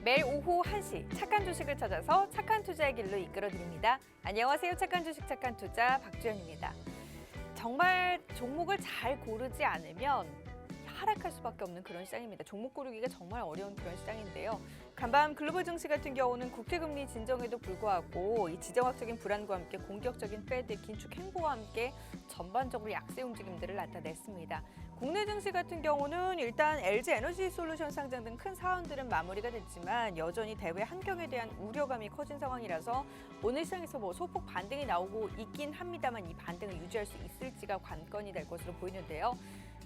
매일 오후 1시 착한 주식을 찾아서 착한 투자의 길로 이끌어드립니다. 안녕하세요. 착한 주식 착한 투자 박주연입니다. 정말 종목을 잘 고르지 않으면 하락할 수밖에 없는 그런 시장입니다. 종목 고르기가 정말 어려운 그런 시장인데요. 간밤 글로벌 증시 같은 경우는 국제금리 진정에도 불구하고 이 지정학적인 불안과 함께 공격적인 패드 긴축 행보와 함께 전반적으로 약세 움직임들을 나타냈습니다. 국내 증시 같은 경우는 일단 LG 에너지 솔루션 상장 등 큰 사안들은 마무리가 됐지만 여전히 대외 환경에 대한 우려감이 커진 상황이라서 오늘 시장에서 소폭 반등이 나오고 있긴 합니다만 이 반등을 유지할 수 있을지가 관건이 될 것으로 보이는데요.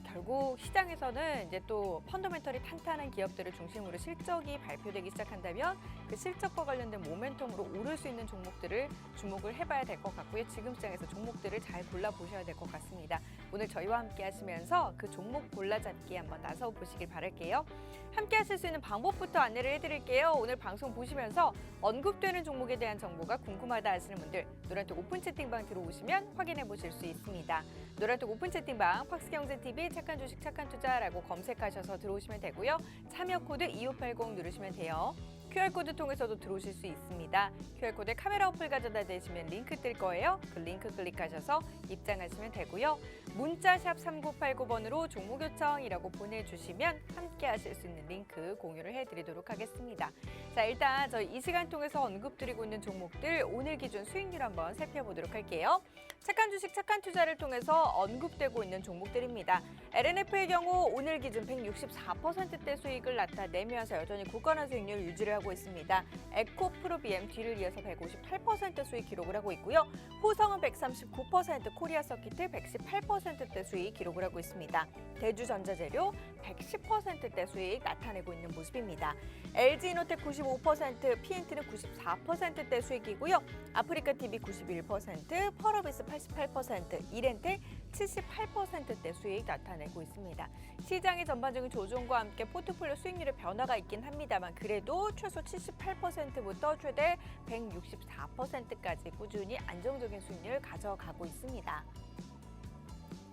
결국 시장에서는 이제 또 펀더멘털이 탄탄한 기업들을 중심으로 실적이 발표되기 시작한다면 그 실적과 관련된 모멘텀으로 오를 수 있는 종목들을 주목을 해봐야 될 것 같고요. 지금 시장에서 종목들을 잘 골라보셔야 될 것 같습니다. 오늘 저희와 함께 하시면서 그 종목 골라잡기에 한번 나서 보시길 바랄게요. 함께 하실 수 있는 방법부터 안내를 해드릴게요. 오늘 방송 보시면서 언급되는 종목에 대한 정보가 궁금하다 하시는 분들 노란톡 오픈 채팅방 들어오시면 확인해 보실 수 있습니다. 노란톡 오픈 채팅방 팍스경제TV 착한 주식 착한 투자라고 검색하셔서 들어오시면 되고요. 참여 코드 2580 누르시면 돼요. QR코드 통해서도 들어오실 수 있습니다. QR코드에 카메라 어플 가져다 대시면 링크 뜰 거예요. 그 링크 클릭하셔서 입장하시면 되고요. 문자 샵 3989번으로 종목 요청이라고 보내주시면 함께 하실 수 있는 링크 공유를 해드리도록 하겠습니다. 자, 일단 저희 이 시간 통해서 언급드리고 있는 종목들 오늘 기준 수익률 한번 살펴보도록 할게요. 착한 주식 착한 투자를 통해서 언급되고 있는 종목들입니다. LNF의 경우 오늘 기준 164%대 수익을 나타내면서 여전히 굳건한 수익률 유지를 하고 있습니다. 에코프로비엠 뒤를 이어서 158% 수익 기록을 하고 있고요. 호성은 139%, 코리아서키트 118%대 수익 기록을 하고 있습니다. 대주전자재료 110%대 수익 나타내고 있는 모습입니다. LG이노텍 95%, PNT는 94%대 수익이고요. 아프리카TV 91%, 펄어비스 88%, 이렌텍 78%대 수익 나타내고 있습니다. 시장의 전반적인 조정과 함께 포트폴리오 수익률의 변화가 있긴 합니다만 그래도 최소 78%부터 최대 164%까지 꾸준히 안정적인 수익률을 가져가고 있습니다.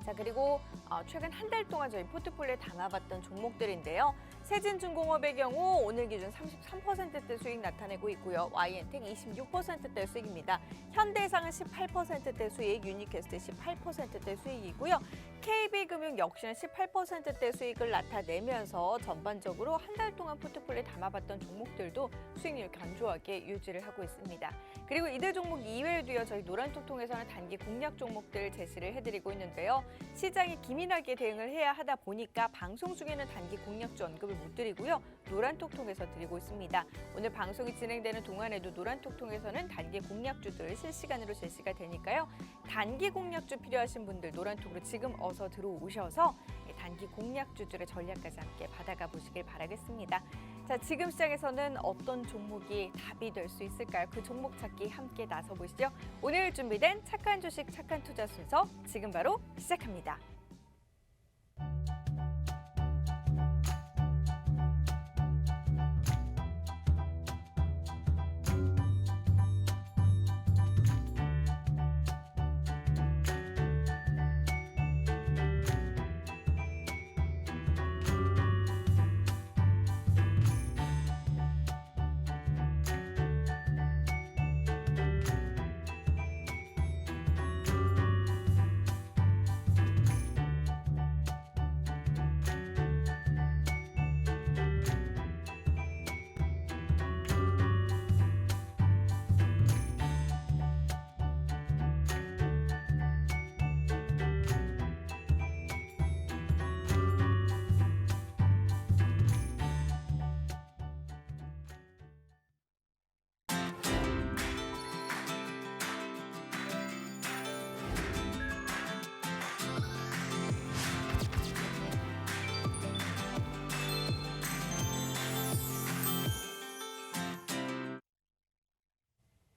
자, 그리고 최근 한 달 동안 저희 포트폴리오에 담아봤던 종목들인데요. 세진중공업의 경우 오늘 기준 33%대 수익 나타내고 있고요. YN텍 26%대 수익입니다. 현대해상은 18%대 수익, 유니캐스트 18%대 수익이고요. KB금융 역시는 18%대 수익을 나타내면서 전반적으로 한 달 동안 포트폴리오에 담아봤던 종목들도 수익률 견조하게 유지를 하고 있습니다. 그리고 이들 종목 이외에도요. 저희 노란톡 통해서는 단기 공략 종목들 제시를 해드리고 있는데요. 시장이 기민하게 대응을 해야 하다 보니까 방송 중에는 단기 공략주 언급을 못 드리고요. 노란톡 통해서 드리고 있습니다. 오늘 방송이 진행되는 동안에도 노란톡 통해서는 단기 공략주들 실시간으로 제시가 되니까요. 단기 공략주 필요하신 분들 노란톡으로 지금 어서 들어오셔서 단기 공략주들의 전략까지 함께 받아가 보시길 바라겠습니다. 자, 지금 시장에서는 어떤 종목이 답이 될 수 있을까요? 그 종목 찾기 함께 나서 보시죠. 오늘 준비된 착한 주식 착한 투자 순서 지금 바로 시작합니다.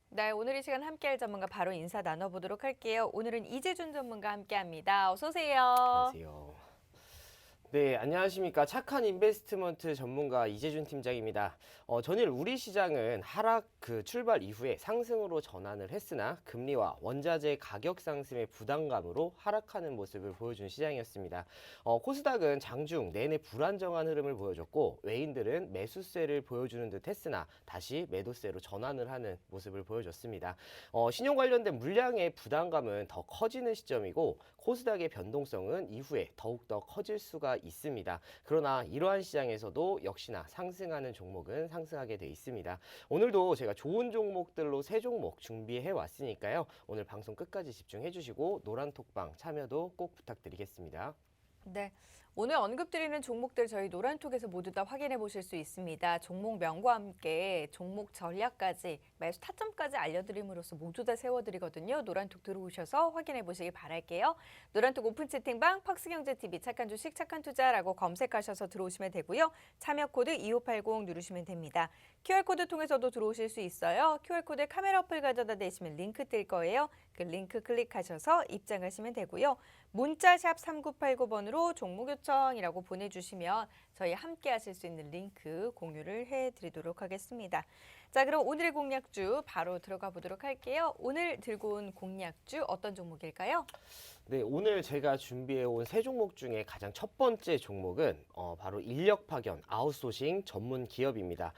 네, 오늘 이 시간 함께할 전문가 바로 인사 나눠보도록 할게요. 오늘은 이재준 전문가 함께합니다. 어서 오세요. 안녕하세요. 네, 안녕하십니까. 착한 인베스트먼트 전문가 이재준 팀장입니다. 전일 우리 시장은 하락 출발 이후에 상승으로 전환을 했으나 금리와 원자재 가격 상승의 부담감으로 하락하는 모습을 보여준 시장이었습니다. 코스닥은 장중 내내 불안정한 흐름을 보여줬고 외인들은 매수세를 보여주는 듯 했으나 다시 매도세로 전환을 하는 모습을 보여줬습니다. 신용 관련된 물량의 부담감은 더 커지는 시점이고 코스닥의 변동성은 이후에 더욱더 커질 수가 있습니다. 그러나 이러한 시장에서도 역시나 상승하는 종목은 상승하게 돼 있습니다. 오늘도 제가 좋은 종목들로 세 종목 준비해 왔으니까요. 오늘 방송 끝까지 집중해 주시고 노란톡방 참여도 꼭 부탁드리겠습니다. 네. 오늘 언급드리는 종목들 저희 노란톡에서 모두 다 확인해 보실 수 있습니다. 종목명과 함께 종목 전략까지 매수 타점까지 알려드림으로써 모두 다 세워드리거든요. 노란톡 들어오셔서 확인해 보시기 바랄게요. 노란톡 오픈 채팅방 팍스경제TV 착한 주식 착한 투자라고 검색하셔서 들어오시면 되고요. 참여 코드 2580 누르시면 됩니다. QR코드 통해서도 들어오실 수 있어요. QR코드 카메라 어플 가져다 대시면 링크 뜰 거예요. 그 링크 클릭하셔서 입장하시면 되고요. 문자 샵 3989번으로 종목 요청이라고 보내주시면 저희 함께 하실 수 있는 링크 공유를 해드리도록 하겠습니다. 자, 그럼 오늘의 공략주 바로 들어가 보도록 할게요. 오늘 들고 온 공략주 어떤 종목일까요? 네, 오늘 제가 준비해 온 세 종목 중에 가장 첫 번째 종목은 바로 인력 파견 아웃소싱 전문 기업입니다.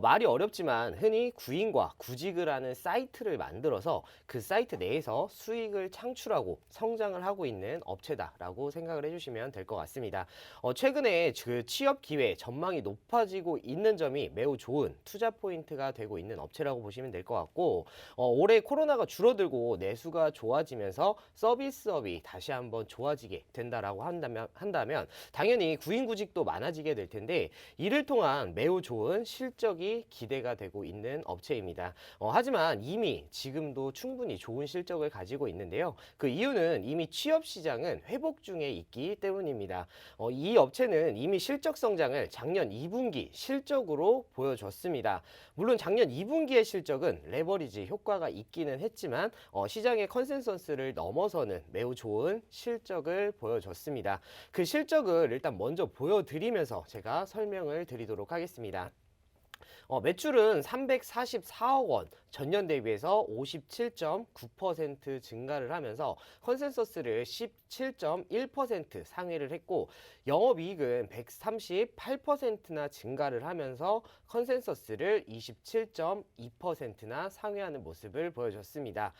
말이 어렵지만 흔히 구인과 구직을 하는 사이트를 만들어서 그 사이트 내에서 수익을 창출하고 성장을 하고 있는 업체다라고 생각을 해주시면 될 것 같습니다. 최근에 그 취업 기회 전망이 높아지고 있는 점이 매우 좋은 투자 포인트가 되고 있는 업체라고 보시면 될 것 같고 올해 코로나가 줄어들고 내수가 좋아지면서 서비스업이 다시 한번 좋아지게 된다라고 한다면 당연히 구인구직도 많아지게 될 텐데 이를 통한 매우 좋은 실적이 기대가 되고 있는 업체입니다. 하지만 이미 지금도 충분히 좋은 실적을 가지고 있는데요. 그 이유는 이미 취업 시장은 회복 중에 있기 때문입니다. 이 업체는 이미 실적 성장을 작년 2분기 실적으로 보여줬습니다. 물론 작년 2분기의 실적은 레버리지 효과가 있기는 했지만 시장의 컨센서스를 넘어서는 매우 좋은 실적을 보여줬습니다. 그 실적을 일단 먼저 보여드리면서 제가 설명을 드리도록 하겠습니다. 매출은 344억 원, 전년 대비해서 57.9% 증가를 하면서 컨센서스를 17.1% 상회를 했고 영업이익은 138%나 증가를 하면서 컨센서스를 27.2%나 상회하는 모습을 보여줬습니다.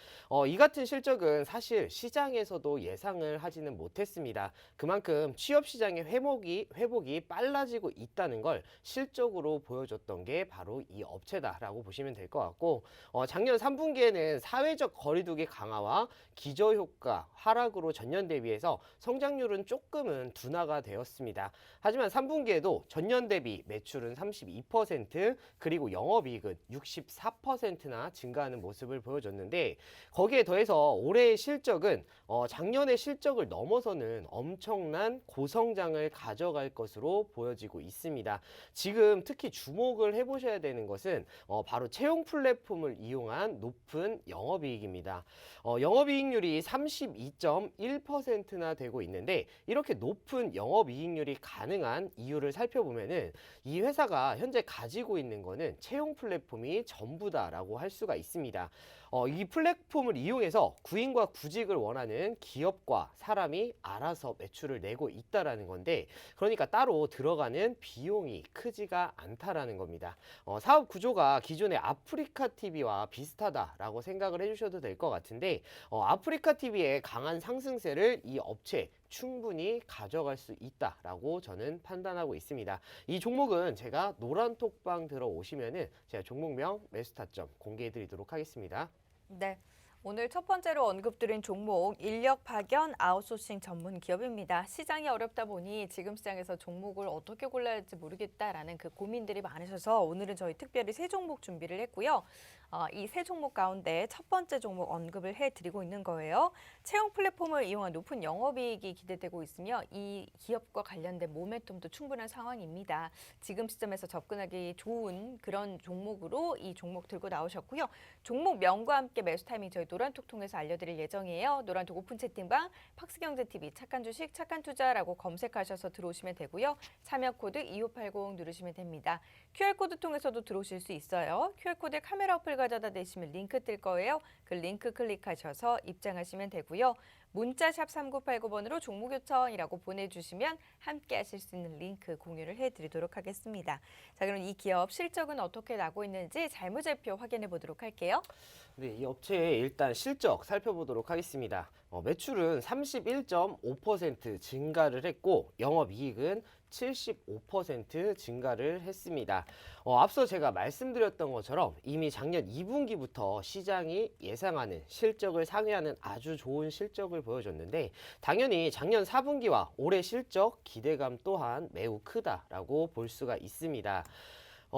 이 같은 실적은 사실 시장에서도 예상을 하지는 못했습니다. 그만큼 취업 시장의 회복이 빨라지고 있다는 걸 실적으로 보여줬던 게 바로 이 업체다라고 보시면 될 것 같고 작년 3분기에는 사회적 거리두기 강화와 기저효과 하락으로 전년 대비해서 성장률은 조금은 둔화가 되었습니다. 하지만 3분기에도 전년 대비 매출은 32% 그리고 영업이익은 64%나 증가하는 모습을 보여줬는데 거기에 더해서 올해의 실적은 작년의 실적을 넘어서는 엄청난 고성장을 가져갈 것으로 보여지고 있습니다. 지금 특히 주목을 해보셔야 되는 것은 바로 채용 플랫폼을 이용한 높은 영업이익입니다. 영업이익률이 32.1%나 되고 있는데 이렇게 높은 영업이익률이 가능한 이유를 살펴보면은 이 회사가 현재 가지고 있는 거는 채용 플랫폼이 전부다라고 할 수가 있습니다. 이 플랫폼을 이용해서 구인과 구직을 원하는 기업과 사람이 알아서 매출을 내고 있다라는 건데 그러니까 따로 들어가는 비용이 크지가 않다라는 겁니다. 사업 구조가 기존의 아프리카 TV와 비슷하다라고 생각을 해주셔도 될 것 같은데 아프리카 TV의 강한 상승세를 이 업체 충분히 가져갈 수 있다라고 저는 판단하고 있습니다. 이 종목은 제가 노란톡방 들어오시면은 제가 종목명 매수 타점 공개해 드리도록 하겠습니다. 네. 오늘 첫 번째로 언급드린 종목 인력 파견 아웃소싱 전문 기업입니다. 시장이 어렵다 보니 지금 시장에서 종목을 어떻게 골라야 할지 모르겠다라는 그 고민들이 많으셔서 오늘은 저희 특별히 세 종목 준비를 했고요. 이 세 종목 가운데 첫 번째 종목 언급을 해드리고 있는 거예요. 채용 플랫폼을 이용한 높은 영업이익이 기대되고 있으며 이 기업과 관련된 모멘텀도 충분한 상황입니다. 지금 시점에서 접근하기 좋은 그런 종목으로 이 종목 들고 나오셨고요. 종목명과 함께 매수 타이밍 저희 노란톡 통해서 알려드릴 예정이에요. 노란톡 오픈 채팅방 팍스경제TV 착한 주식 착한 투자라고 검색하셔서 들어오시면 되고요. 참여 코드 2580 누르시면 됩니다. QR코드 통해서도 들어오실 수 있어요. QR코드에 카메라 어플 가져다 대시면 링크 뜰 거예요. 그 링크 클릭하셔서 입장하시면 되고요. 문자 샵 3989번으로 종목 요청이라고 보내주시면 함께 하실 수 있는 링크 공유를 해드리도록 하겠습니다. 자, 그럼 이 기업 실적은 어떻게 나고 있는지 재무제표 확인해 보도록 할게요. 네, 이 업체의 일단 실적 살펴보도록 하겠습니다. 매출은 31.5% 증가를 했고 영업이익은 75% 증가를 했습니다. 앞서 제가 말씀드렸던 것처럼 이미 작년 2분기부터 시장이 예상하는 실적을 상회하는 아주 좋은 실적을 보여줬는데 당연히 작년 4분기와 올해 실적 기대감 또한 매우 크다라고 볼 수가 있습니다.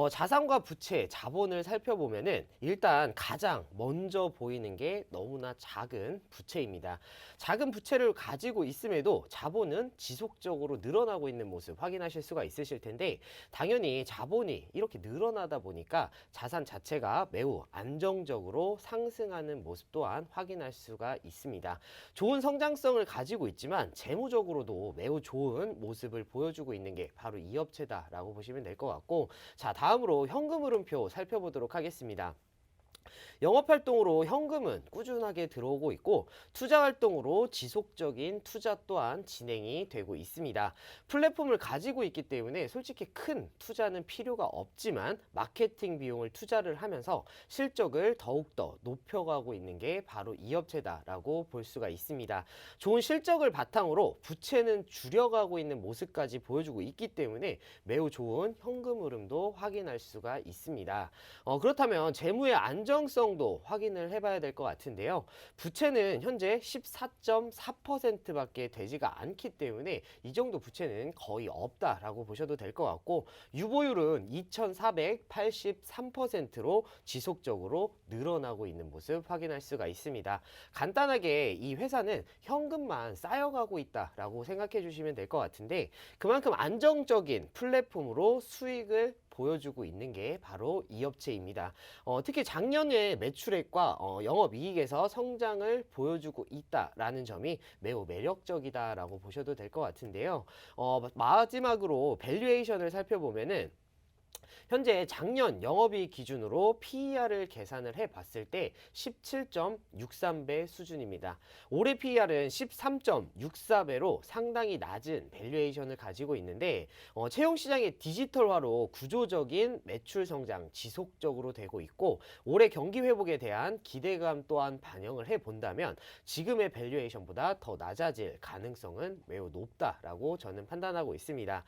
자산과 부채, 자본을 살펴보면은 일단 가장 먼저 보이는 게 너무나 작은 부채입니다. 작은 부채를 가지고 있음에도 자본은 지속적으로 늘어나고 있는 모습 확인하실 수가 있으실 텐데 당연히 자본이 이렇게 늘어나다 보니까 자산 자체가 매우 안정적으로 상승하는 모습 또한 확인할 수가 있습니다. 좋은 성장성을 가지고 있지만 재무적으로도 매우 좋은 모습을 보여주고 있는 게 바로 이 업체다라고 보시면 될 것 같고 자, 다음으로 현금 흐름표 살펴보도록 하겠습니다. 영업활동으로 현금은 꾸준하게 들어오고 있고 투자활동으로 지속적인 투자 또한 진행이 되고 있습니다. 플랫폼을 가지고 있기 때문에 솔직히 큰 투자는 필요가 없지만 마케팅 비용을 투자를 하면서 실적을 더욱더 높여가고 있는 게 바로 이 업체다라고 볼 수가 있습니다. 좋은 실적을 바탕으로 부채는 줄여가고 있는 모습까지 보여주고 있기 때문에 매우 좋은 현금 흐름도 확인할 수가 있습니다. 그렇다면 재무의 안정성도 확인을 해봐야 될 것 같은데요. 부채는 현재 14.4%밖에 되지가 않기 때문에 이 정도 부채는 거의 없다라고 보셔도 될 것 같고 유보율은 2,483%로 지속적으로 늘어나고 있는 모습 확인할 수가 있습니다. 간단하게 이 회사는 현금만 쌓여가고 있다라고 생각해 주시면 될 것 같은데 그만큼 안정적인 플랫폼으로 수익을 보여주고 있는 게 바로 이 업체입니다. 특히 작년에 매출액과 영업이익에서 성장을 보여주고 있다라는 점이 매우 매력적이다라고 보셔도 될 것 같은데요. 마지막으로 밸류에이션을 살펴보면은 현재 작년 영업이익 기준으로 PER을 계산을 해봤을 때 17.63배 수준입니다. 올해 PER은 13.64배로 상당히 낮은 밸류에이션을 가지고 있는데 채용시장의 디지털화로 구조적인 매출 성장 지속적으로 되고 있고 올해 경기 회복에 대한 기대감 또한 반영을 해본다면 지금의 밸류에이션보다 더 낮아질 가능성은 매우 높다라고 저는 판단하고 있습니다.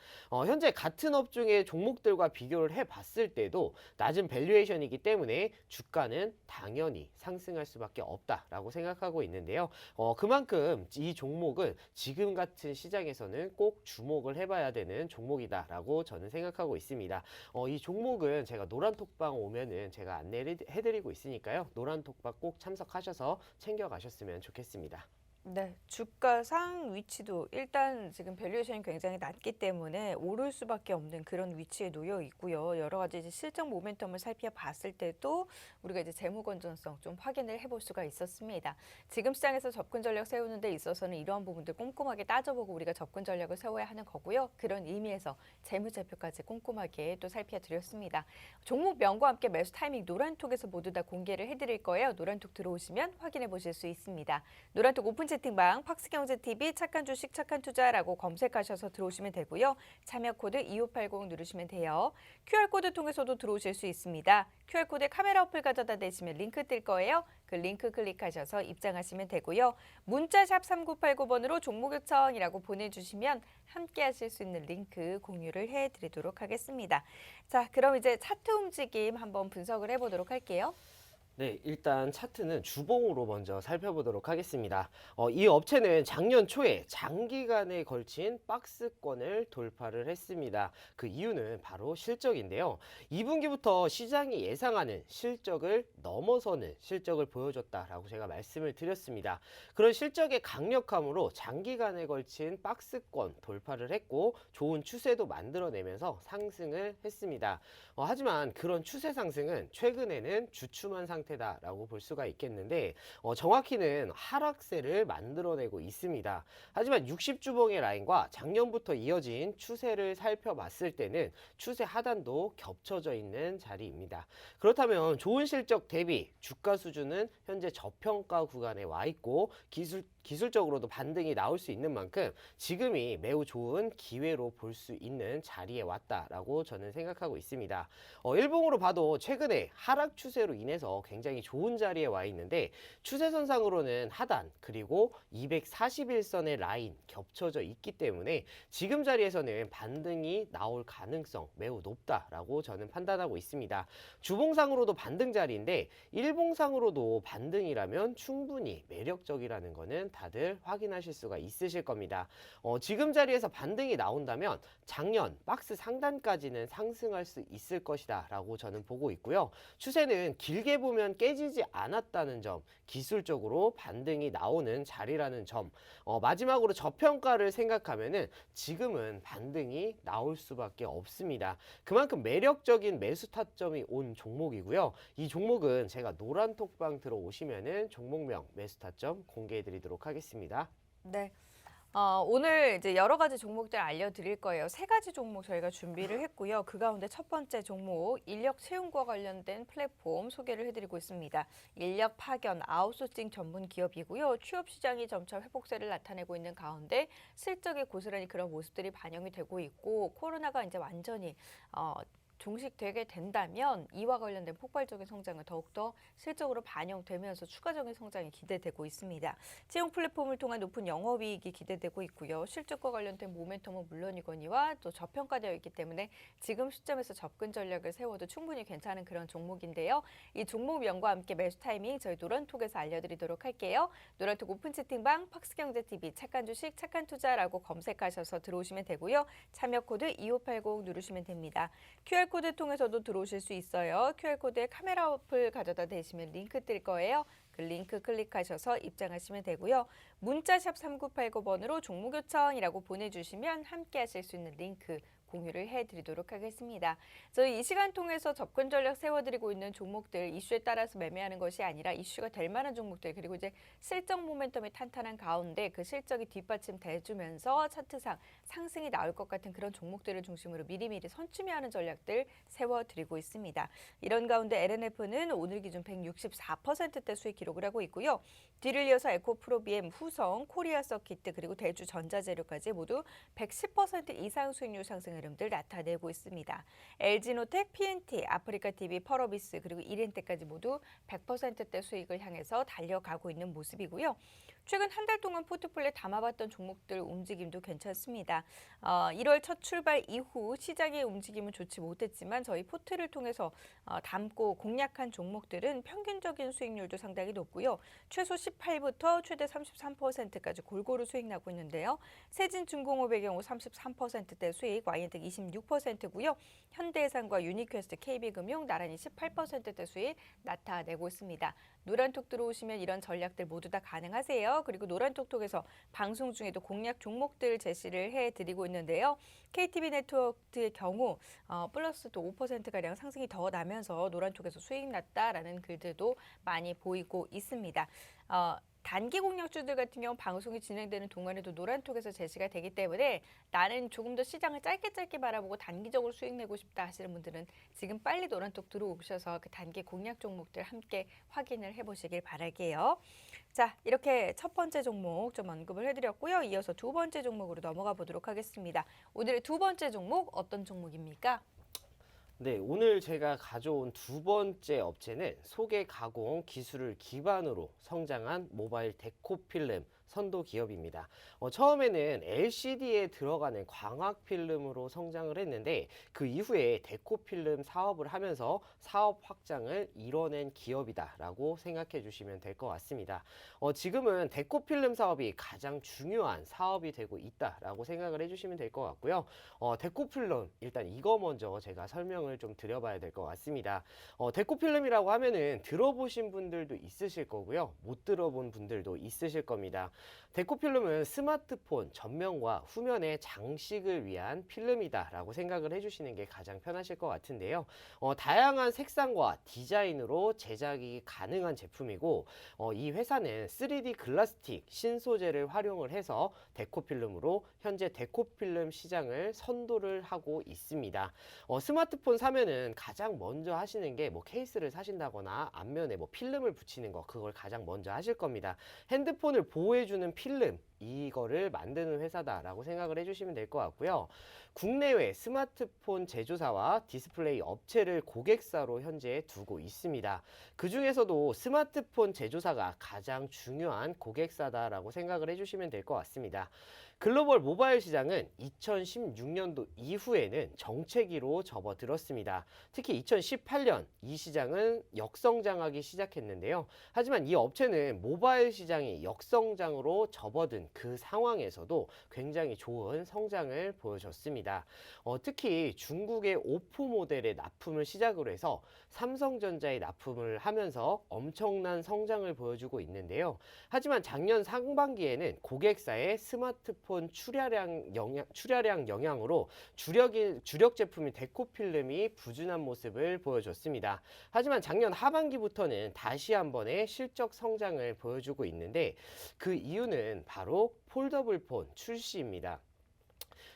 현재 같은 업종의 종목들과 비교를 해봤을 때도 낮은 밸류에이션이기 때문에 주가는 당연히 상승할 수밖에 없다라고 생각하고 있는데요. 그만큼 이 종목은 지금 같은 시장에서는 꼭 주목을 해봐야 되는 종목이다라고 저는 생각하고 있습니다. 이 종목은 제가 노란톡방 오면은 제가 안내를 해드리고 있으니까요. 노란톡방 꼭 참석하셔서 챙겨가셨으면 좋겠습니다. 네, 주가 상 위치도 일단 지금 밸류에이션이 굉장히 낮기 때문에 오를 수밖에 없는 그런 위치에 놓여 있고요. 여러 가지 이제 실적 모멘텀을 살펴봤을 때도 우리가 이제 재무 건전성 좀 확인을 해볼 수가 있었습니다. 지금 시장에서 접근 전략 세우는 데 있어서는 이러한 부분들 꼼꼼하게 따져보고 우리가 접근 전략을 세워야 하는 거고요. 그런 의미에서 재무제표까지 꼼꼼하게 또 살펴드렸습니다. 종목명과 함께 매수 타이밍 노란톡에서 모두 다 공개를 해드릴 거예요. 노란톡 들어오시면 확인해 보실 수 있습니다. 노란톡 오픈 채팅방 팍스경제TV 착한 주식 착한 투자라고 검색하셔서 들어오시면 되고요. 참여 코드 2580 누르시면 돼요. QR코드 통해서도 들어오실 수 있습니다. QR코드에 카메라 어플 가져다 대시면 링크 뜰 거예요. 그 링크 클릭하셔서 입장하시면 되고요. 문자 샵 3989번으로 종목 요청이라고 보내주시면 함께 하실 수 있는 링크 공유를 해드리도록 하겠습니다. 자, 그럼 이제 차트 움직임 한번 분석을 해보도록 할게요. 네, 일단 차트는 주봉으로 먼저 살펴보도록 하겠습니다. 이 업체는 작년 초에 장기간에 걸친 박스권을 돌파를 했습니다. 그 이유는 바로 실적인데요. 2분기부터 시장이 예상하는 실적을 넘어서는 실적을 보여줬다라고 제가 말씀을 드렸습니다. 그런 실적의 강력함으로 장기간에 걸친 박스권 돌파를 했고 좋은 추세도 만들어내면서 상승을 했습니다. 하지만 그런 추세 상승은 최근에는 주춤한 상태 상태다라고 볼 수가 있겠는데 정확히는 하락세를 만들어내고 있습니다. 하지만 60주봉의 라인과 작년부터 이어진 추세를 살펴봤을 때는 추세 하단도 겹쳐져 있는 자리입니다. 그렇다면 좋은 실적 대비 주가 수준은 현재 저평가 구간에 와 있고 기술적으로도 반등이 나올 수 있는 만큼 지금이 매우 좋은 기회로 볼 수 있는 자리에 왔다라고 저는 생각하고 있습니다. 일봉으로 봐도 최근에 하락 추세로 인해서 굉장히 좋은 자리에 와 있는데 추세선상으로는 하단 그리고 241선의 라인 겹쳐져 있기 때문에 지금 자리에서는 반등이 나올 가능성 매우 높다라고 저는 판단하고 있습니다. 주봉상으로도 반등 자리인데 일봉상으로도 반등이라면 충분히 매력적이라는 거는 다들 확인하실 수가 있으실 겁니다. 지금 자리에서 반등이 나온다면 작년 박스 상단까지는 상승할 수 있을 것이다 라고 저는 보고 있고요. 추세는 길게 보면 깨지지 않았다는 점, 기술적으로 반등이 나오는 자리라는 점, 마지막으로 저평가를 생각하면은 지금은 반등이 나올 수밖에 없습니다. 그만큼 매력적인 매수 타점이 온 종목이고요. 이 종목은 제가 노란 톡방 들어오시면은 종목명 매수 타점 공개해 드리도록 하겠습니다. 네. 오늘 이제 여러 가지 종목들 알려드릴 거예요. 세 가지 종목 저희가 준비를 했고요. 그 가운데 첫 번째 종목 인력 채용과 관련된 플랫폼 소개를 해드리고 있습니다. 인력 파견 아웃소싱 전문 기업이고요. 취업 시장이 점차 회복세를 나타내고 있는 가운데 실적에 고스란히 그런 모습들이 반영이 되고 있고 코로나가 이제 완전히 종식되게 된다면 이와 관련된 폭발적인 성장은 더욱더 실적으로 반영되면서 추가적인 성장이 기대되고 있습니다. 채용 플랫폼을 통한 높은 영업이익이 기대되고 있고요. 실적과 관련된 모멘텀은 물론이거니와 또 저평가되어 있기 때문에 지금 시점에서 접근 전략을 세워도 충분히 괜찮은 그런 종목인데요. 이 종목명과 함께 매수 타이밍 저희 노란톡에서 알려드리도록 할게요. 노란톡 오픈 채팅방 팍스경제TV 착한 주식 착한 투자라고 검색하셔서 들어오시면 되고요. 참여 코드 2580 누르시면 됩니다. QR코드 통해서도 들어오실 수 있어요. QR코드에 카메라 어플 가져다 대시면 링크 뜰 거예요. 그 링크 클릭하셔서 입장하시면 되고요. 문자샵 3989번으로 종목 요청이라고 보내주시면 함께 하실 수 있는 링크 공유를 해드리도록 하겠습니다. 저희 이 시간 통해서 접근 전략 세워드리고 있는 종목들 이슈에 따라서 매매하는 것이 아니라 이슈가 될 만한 종목들 그리고 이제 실적 모멘텀이 탄탄한 가운데 그 실적이 뒷받침돼주면서 차트상 상승이 나올 것 같은 그런 종목들을 중심으로 미리미리 선취매하는 전략들 세워드리고 있습니다. 이런 가운데 LNF는 오늘 기준 164%대 수익 기록을 하고 있고요. 뒤를 이어서 에코프로비엠, 후성, 코리아서키트 그리고 대주전자재료까지 모두 110% 이상 수익률 상승 흐름들 나타내고 있습니다. LG노텍, PNT, 아프리카TV, 펄어비스 그리고 이렌테까지 모두 100%대 수익을 향해서 달려가고 있는 모습이고요. 최근 한 달 동안 포트폴리오에 담아봤던 종목들 움직임도 괜찮습니다. 1월 첫 출발 이후 시장의 움직임은 좋지 못했지만 저희 포트를 통해서 담고 공략한 종목들은 평균적인 수익률도 상당히 높고요. 최소 18부터 최대 33%까지 골고루 수익 나고 있는데요. 세진중공업의 경우 33%대 수익, YN텍 26%고요. 현대해상과 유니퀘스트, KB금융 나란히 18%대 수익 나타내고 있습니다. 노란톡 들어오시면 이런 전략들 모두 다 가능하세요. 그리고 노란톡톡에서 방송 중에도 공략 종목들 제시를 해드리고 있는데요. KTB 네트워크의 경우 플러스 또 5%가량 상승이 더 나면서 노란톡에서 수익 났다라는 글들도 많이 보이고 있습니다. 단기 공략주들 같은 경우 방송이 진행되는 동안에도 노란톡에서 제시가 되기 때문에 나는 조금 더 시장을 짧게 바라보고 단기적으로 수익 내고 싶다 하시는 분들은 지금 빨리 노란톡 들어오셔서 그 단기 공략 종목들 함께 확인을 해보시길 바랄게요. 자, 이렇게 첫 번째 종목 좀 언급을 해드렸고요. 이어서 두 번째 종목으로 넘어가 보도록 하겠습니다. 오늘의 두 번째 종목 어떤 종목입니까? 네, 오늘 제가 가져온 두 번째 업체는 소개 가공 기술을 기반으로 성장한 모바일 데코필름 선도 기업입니다. 처음에는 LCD에 들어가는 광학 필름으로 성장을 했는데 그 이후에 데코필름 사업을 하면서 사업 확장을 이뤄낸 기업이다라고 생각해 주시면 될 것 같습니다. 지금은 데코필름 사업이 가장 중요한 사업이 되고 있다라고 생각을 해주시면 될 것 같고요. 데코필름 일단 이거 먼저 제가 설명을 좀 드려봐야 될 것 같습니다. 데코필름이라고 하면은 들어보신 분들도 있으실 거고요. 못 들어본 분들도 있으실 겁니다. 데코필름은 스마트폰 전면과 후면의 장식을 위한 필름이다라고 생각을 해주시는 게 가장 편하실 것 같은데요. 다양한 색상과 디자인으로 제작이 가능한 제품이고 이 회사는 3D 글라스틱 신소재를 활용을 해서 데코필름으로 현재 데코필름 시장을 선도를 하고 있습니다. 스마트폰 사면은 가장 먼저 하시는 게 뭐 케이스를 사신다거나 앞면에 뭐 필름을 붙이는 거, 그걸 가장 먼저 하실 겁니다. 핸드폰을 보호해주는 필름, 이거를 만드는 회사다라고 생각을 해주시면 될 것 같고요. 국내외 스마트폰 제조사와 디스플레이 업체를 고객사로 현재 두고 있습니다. 그 중에서도 스마트폰 제조사가 가장 중요한 고객사다라고 생각을 해주시면 될 것 같습니다. 글로벌 모바일 시장은 2016년도 이후에는 정체기로 접어들었습니다. 특히 2018년 이 시장은 역성장하기 시작했는데요. 하지만 이 업체는 모바일 시장이 역성장으로 접어든 그 상황에서도 굉장히 좋은 성장을 보여줬습니다. 특히 중국의 오포 모델의 납품을 시작으로 해서 삼성전자에 납품을 하면서 엄청난 성장을 보여주고 있는데요. 하지만 작년 상반기에는 고객사의 스마트폰 출하량 영향으로 주력 제품인 데코필름이 부진한 모습을 보여줬습니다. 하지만 작년 하반기부터는 다시 한 번의 실적 성장을 보여주고 있는데 그 이유는 바로 폴더블폰 출시입니다.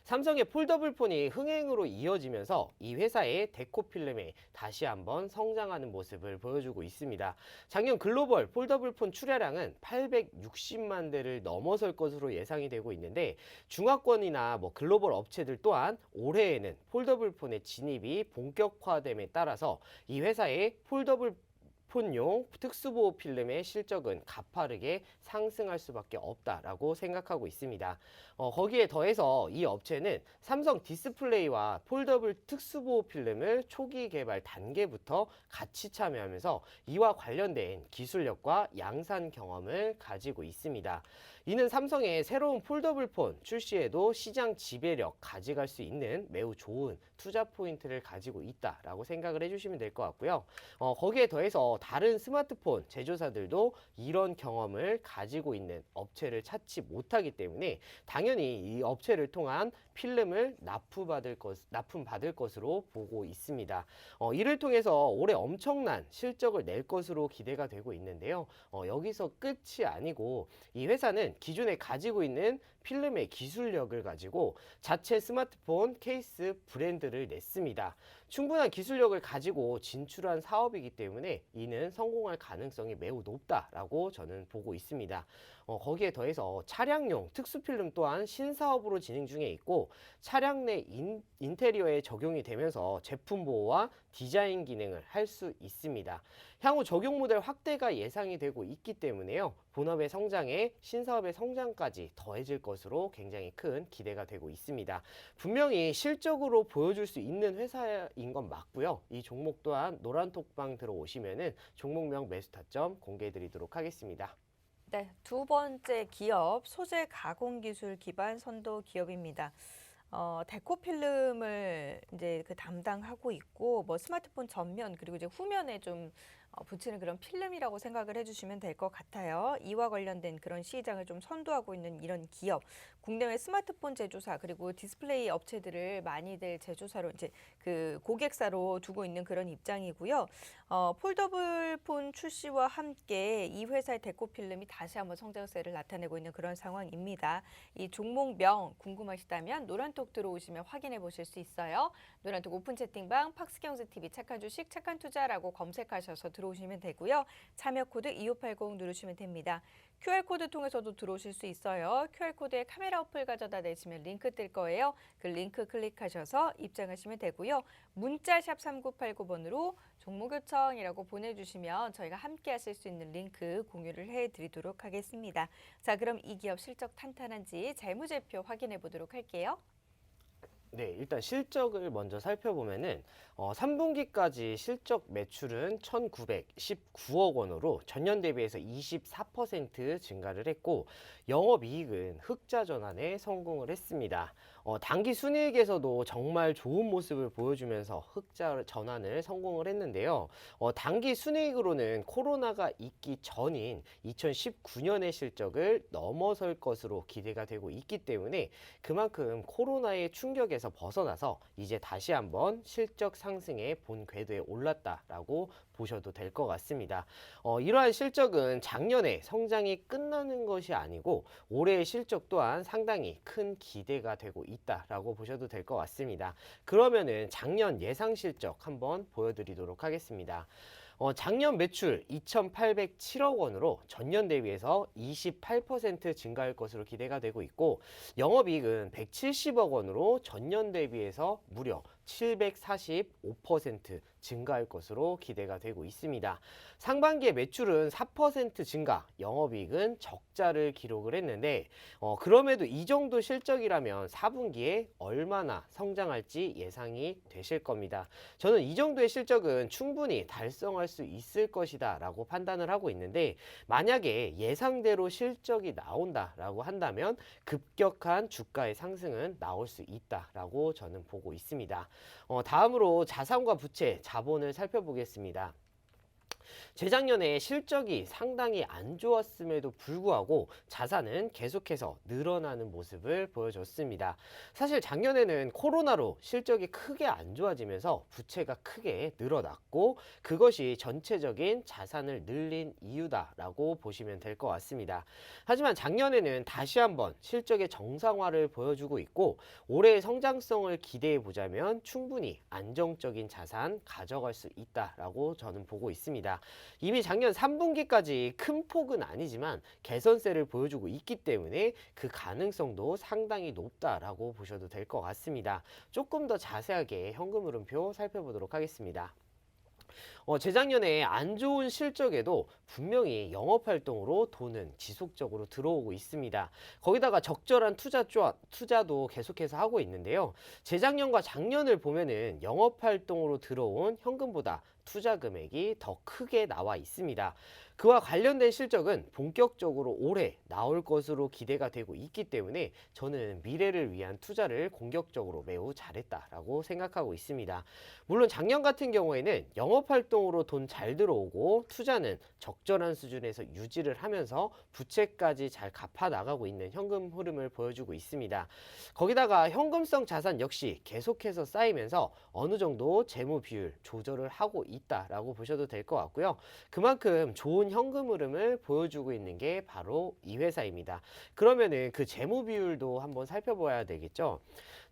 삼성의 폴더블폰이 흥행으로 이어지면서 이 회사의 데코필름이 다시 한번 성장하는 모습을 보여주고 있습니다. 작년 글로벌 폴더블폰 출하량은 860만 대를 넘어설 것으로 예상이 되고 있는데 중화권이나 뭐 글로벌 업체들 또한 올해에는 폴더블폰의 진입이 본격화됨에 따라서 이 회사의 폴더블폰용 특수보호 필름의 실적은 가파르게 상승할 수밖에 없다라고 생각하고 있습니다. 거기에 더해서 이 업체는 삼성 디스플레이와 폴더블 특수보호 필름을 초기 개발 단계부터 같이 참여하면서 이와 관련된 기술력과 양산 경험을 가지고 있습니다. 이는 삼성의 새로운 폴더블폰 출시에도 시장 지배력 가져갈 수 있는 매우 좋은 투자 포인트를 가지고 있다라고 생각을 해주시면 될 것 같고요. 거기에 더해서 다른 스마트폰 제조사들도 이런 경험을 가지고 있는 업체를 찾지 못하기 때문에 당연히 이 업체를 통한 필름을 납품받을 것으로 보고 있습니다. 이를 통해서 올해 엄청난 실적을 낼 것으로 기대가 되고 있는데요. 여기서 끝이 아니고 이 회사는 기존에 가지고 있는 필름의 기술력을 가지고 자체 스마트폰 케이스 브랜드를 냈습니다. 충분한 기술력을 가지고 진출한 사업이기 때문에 이는 성공할 가능성이 매우 높다라고 저는 보고 있습니다. 거기에 더해서 차량용 특수필름 또한 신사업으로 진행 중에 있고 차량 내 인테리어에 적용이 되면서 제품 보호와 디자인 기능을 할 수 있습니다. 향후 적용 모델 확대가 예상이 되고 있기 때문에요. 본업의 성장에 신사업의 성장까지 더해질 것으로 굉장히 큰 기대가 되고 있습니다. 분명히 실적으로 보여줄 수 있는 회사인 건 맞고요. 이 종목 또한 노란톡방 들어오시면은 종목명 매수 타점 공개해 드리도록 하겠습니다. 네, 두 번째 기업 소재 가공 기술 기반 선도 기업입니다. 데코필름을 이제 그 담당하고 있고 뭐 스마트폰 전면 그리고 이제 후면에 좀 붙이는 그런 필름이라고 생각을 해주시면 될 것 같아요. 이와 관련된 그런 시장을 좀 선도하고 있는 이런 기업, 국내외 스마트폰 제조사 그리고 디스플레이 업체들을 많이들 제조사로 이제 그 고객사로 두고 있는 그런 입장이고요. 폴더블폰 출시와 함께 이 회사의 데코필름이 다시 한번 성장세를 나타내고 있는 그런 상황입니다. 이 종목명 궁금하시다면 노란톡 들어오시면 확인해 보실 수 있어요. 노란톡 오픈 채팅방 팍스경제TV 착한 주식 착한 투자라고 검색하셔서 들어오시면 되고요. 참여 코드 2580 누르시면 됩니다. QR코드 통해서도 들어오실 수 있어요. QR코드에 카메라 어플 가져다 대시면 링크 뜰 거예요. 그 링크 클릭하셔서 입장하시면 되고요. 문자 샵 3989번으로 종목 요청이라고 보내주시면 저희가 함께 하실 수 있는 링크 공유를 해드리도록 하겠습니다. 자, 그럼 이 기업 실적 탄탄한지 재무제표 확인해 보도록 할게요. 네, 일단 실적을 먼저 살펴보면은 3분기까지 실적 매출은 1,919억 원으로 전년 대비해서 24% 증가를 했고 영업이익은 흑자 전환에 성공을 했습니다. 단기 순이익에서도 정말 좋은 모습을 보여주면서 흑자 전환을 성공을 했는데요. 단기 순이익으로는 코로나가 있기 전인 2019년의 실적을 넘어설 것으로 기대가 되고 있기 때문에 그만큼 코로나의 충격에서 벗어나서 이제 다시 한번 실적 상승의 본 궤도에 올랐다라고 보셔도 될 것 같습니다. 이러한 실적은 작년에 성장이 끝나는 것이 아니고 올해의 실적 또한 상당히 큰 기대가 되고 있다라고 보셔도 될 것 같습니다. 그러면은 작년 예상 실적 한번 보여드리도록 하겠습니다. 작년 매출 2,807억 원으로 전년 대비해서 28% 증가할 것으로 기대가 되고 있고 영업이익은 170억 원으로 전년 대비해서 무려 745% 증가할 것으로 기대가 되고 있습니다. 상반기에 매출은 4% 증가, 영업이익은 적자를 기록을 했는데 그럼에도 이 정도 실적이라면 4분기에 얼마나 성장할지 예상이 되실 겁니다. 저는 이 정도의 실적은 충분히 달성할 수 있을 것이다 라고 판단을 하고 있는데 만약에 예상대로 실적이 나온다라고 한다면 급격한 주가의 상승은 나올 수 있다라고 저는 보고 있습니다. 다음으로 자산과 부채, 자본을 살펴보겠습니다. 재작년에 실적이 상당히 안 좋았음에도 불구하고 자산은 계속해서 늘어나는 모습을 보여줬습니다. 사실 작년에는 코로나로 실적이 크게 안 좋아지면서 부채가 크게 늘어났고 그것이 전체적인 자산을 늘린 이유다라고 보시면 될 것 같습니다. 하지만 작년에는 다시 한번 실적의 정상화를 보여주고 있고 올해의 성장성을 기대해 보자면 충분히 안정적인 자산 가져갈 수 있다라고 저는 보고 있습니다. 이미 작년 3분기까지 큰 폭은 아니지만 개선세를 보여주고 있기 때문에 그 가능성도 상당히 높다라고 보셔도 될 것 같습니다. 조금 더 자세하게 현금 흐름표 살펴보도록 하겠습니다. 재작년에 안 좋은 실적에도 분명히 영업활동으로 돈은 지속적으로 들어오고 있습니다. 거기다가 적절한 투자도 계속해서 하고 있는데요. 재작년과 작년을 보면은 영업활동으로 들어온 현금보다 투자 금액이 더 크게 나와 있습니다. 그와 관련된 실적은 본격적으로 올해 나올 것으로 기대가 되고 있기 때문에 저는 미래를 위한 투자를 공격적으로 매우 잘했다라고 생각하고 있습니다. 물론 작년 같은 경우에는 영업활동으로 돈 잘 들어오고 투자는 적절한 수준에서 유지를 하면서 부채까지 잘 갚아 나가고 있는 현금 흐름을 보여주고 있습니다. 거기다가 현금성 자산 역시 계속해서 쌓이면서 어느 정도 재무 비율 조절을 하고 있다라고 보셔도 될 것 같고요. 그만큼 좋은 현금 흐름을 보여주고 있는 게 바로 이 회사입니다. 그러면은 그 재무 비율도 한번 살펴봐야 되겠죠.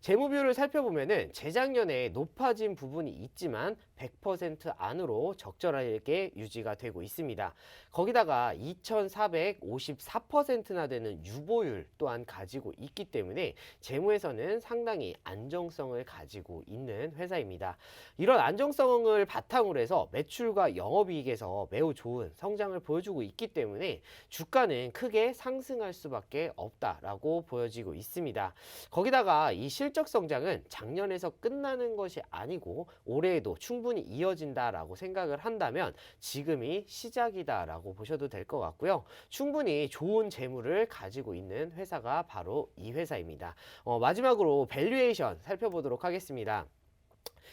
재무 비율을 살펴보면은 재작년에 높아진 부분이 있지만 100% 안으로 적절하게 유지가 되고 있습니다. 거기다가 2,454%나 되는 유보율 또한 가지고 있기 때문에 재무에서는 상당히 안정성을 가지고 있는 회사입니다. 이런 안정성을 바탕으로 해서 매출과 영업이익에서 매우 좋은 성장을 보여주고 있기 때문에 주가는 크게 상승할 수밖에 없다라고 보여지고 있습니다. 거기다가 이 실적 성장은 작년에서 끝나는 것이 아니고 올해에도 충분히 이어진다라고 생각을 한다면 지금이 시작이다라고 보셔도 될 것 같고요. 충분히 좋은 재물을 가지고 있는 회사가 바로 이 회사입니다. 마지막으로 밸류에이션 살펴보도록 하겠습니다.